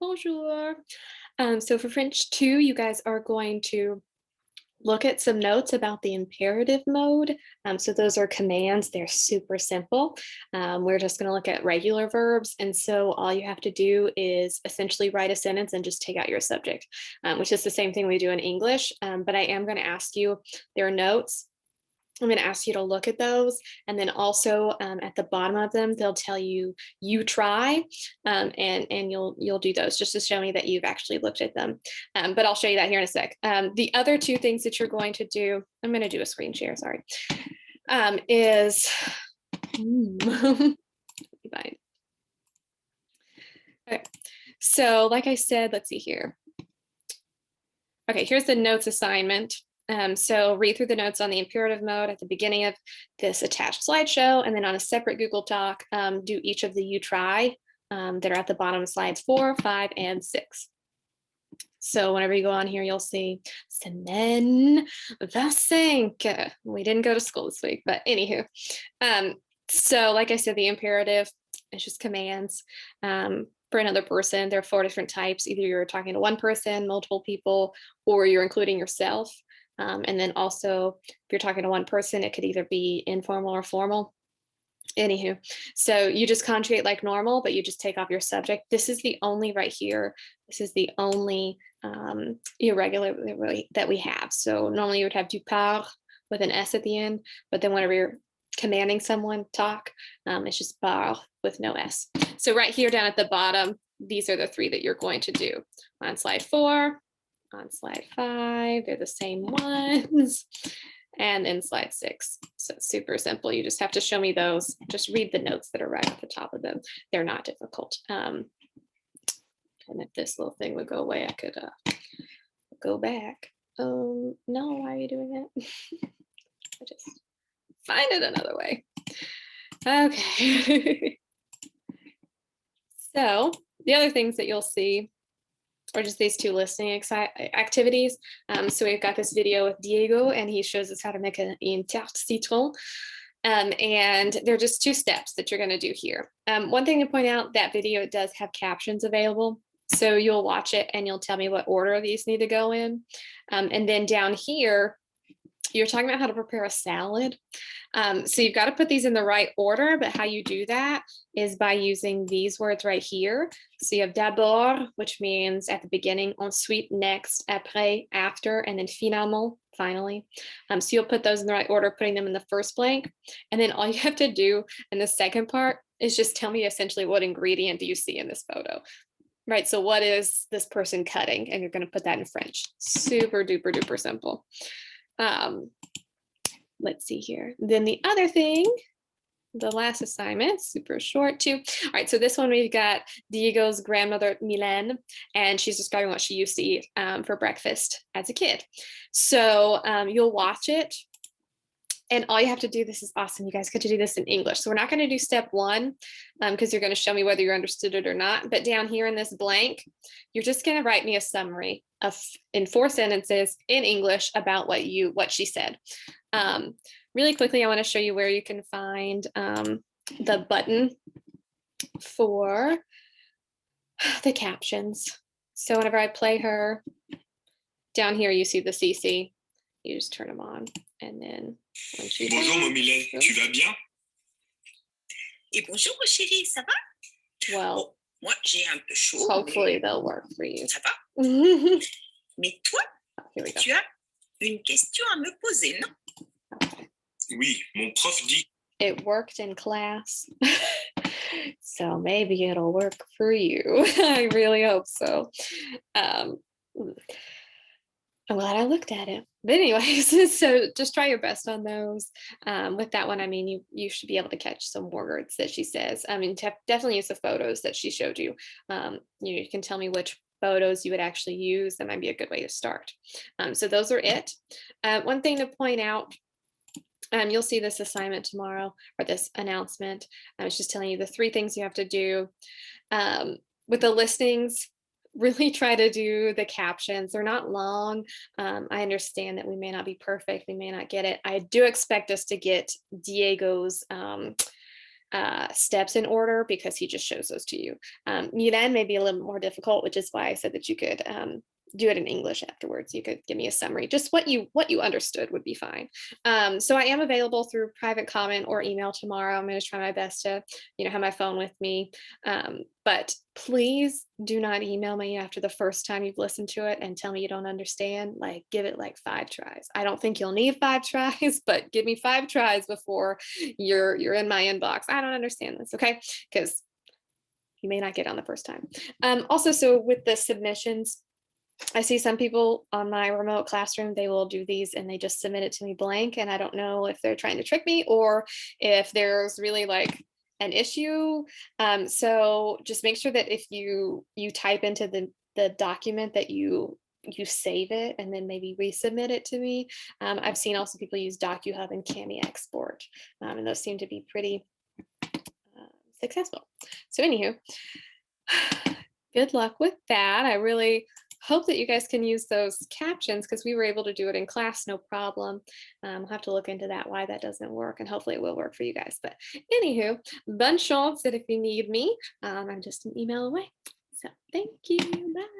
Bonjour. So for French 2, you guys are going to look at some notes about the imperative mode. So those are commands. They're super simple. We're just going to look at regular verbs. And so all you have to do is essentially write a sentence and just take out your subject, which is the same thing we do in English. But I am going to ask you, there are notes. I'm going to ask you to look at those, and then also at the bottom of them, they'll tell you "you try," and you'll do those just to show me that you've actually looked at them. But I'll show you that here in a sec. The other two things that you're going to do, I'm going to do a screen share. Sorry, is fine. Okay, so like I said, let's see here. Okay, here's the notes assignment. So read through the notes on the imperative mode at the beginning of this attached slideshow, and then on a separate Google Doc, do each of the "you try" that are at the bottom of slides 4, 5, and 6. So whenever you go on here, you'll see semaine 25. We didn't go to school this week, but anywho. So like I said, the imperative is just commands. For another person, there are 4 different types. Either you're talking to one person, multiple people, or you're including yourself. And then also, if you're talking to one person, it could either be informal or formal. Anywho, so you just conjugate like normal, but you just take off your subject. This is the only right here. This is the only irregular that we have. So normally you would have "tu pars" with an S at the end, but then whenever you're commanding someone talk, it's just "pars" with no S. So right here down at the bottom, these are the 3 that you're going to do on slide 4. On slide 5, they're the same ones. And in slide 6. So it's super simple. You just have to show me those. Just read the notes that are right at the top of them. They're not difficult. And if this little thing would go away, I could go back. Oh, no, why are you doing it? I just find it another way. Okay. So the other things that you'll see or just these 2 listening activities. So we've got this video with Diego, and he shows us how to make une tarte citron. And they're just 2 steps that you're going to do here. One thing to point out, that video does have captions available. So you'll watch it and you'll tell me what order these need to go in. And then down here, you're talking about how to prepare a salad. So you've got to put these in the right order, but how you do that is by using these words right here. So you have d'abord, which means at the beginning, ensuite, next, après, after, and then finalement, finally. So you'll put those in the right order, putting them in the first blank. And then all you have to do in the second part is just tell me essentially what ingredient do you see in this photo. Right, so what is this person cutting? And you're going to put that in French. Super duper duper simple. Let's see here. Then the other thing, the last assignment, super short too. All right, so this one we've got Diego's grandmother, Mylène, and she's describing what she used to eat for breakfast as a kid. So you'll watch it, and all you have to do, this is awesome, you guys get to do this in English. So we're not going to do step 1 because you're going to show me whether you understood it or not. But down here in this blank, you're just going to write me a summary in 4 sentences in English about what she said. Really quickly, I want to show you where you can find the button for the captions. So whenever I play her, down here you see the CC. You just turn them on, and then when she Bonjour, mon Mylène, tu vas bien? Et bonjour, chérie, ça va? Well, moi, j'ai un peu chaud. Hopefully they'll work for you. Ça va? Mais toi, tu as une question à me poser, non? Okay. Oui, mon prof dit. It worked in class. So maybe it'll work for you. I really hope so. I'm glad I looked at it. But anyways, so just try your best on those. With that one, I mean, you should be able to catch some words that she says. I mean, definitely use the photos that she showed you. You can tell me which photos you would actually use. That might be a good way to start. So those are it. One thing to point out, you'll see this assignment tomorrow, or this announcement. I was just telling you the 3 things you have to do. With the listings, really try to do the captions. They're not long. I understand that we may not be perfect. We may not get it. I do expect us to get Diego's steps in order because he just shows those to you. Milan may be a little more difficult, which is why I said that you could do it in English afterwards. You could give me a summary. Just what you understood would be fine. So I am available through private comment or email tomorrow. I'm going to try my best to, have my phone with me. But please do not email me after the first time you've listened to it and tell me you don't understand. Like, give it like 5 tries. I don't think you'll need 5 tries, but give me 5 tries before you're in my inbox. I don't understand this, okay? Because you may not get it on the first time. Also, so with the submissions, I see some people on my remote classroom, they will do these and they just submit it to me blank. And I don't know if they're trying to trick me or if there's really like an issue. So just make sure that if you type into the document that you save it and then maybe resubmit it to me. I've seen also people use DocuHub and Cami Export, and those seem to be pretty successful. So anywho, good luck with that. I really hope that you guys can use those captions because we were able to do it in class, no problem. I'll have to look into that, why that doesn't work, and hopefully it will work for you guys. But anywho, bonne chance that if you need me, I'm just an email away. So thank you, bye.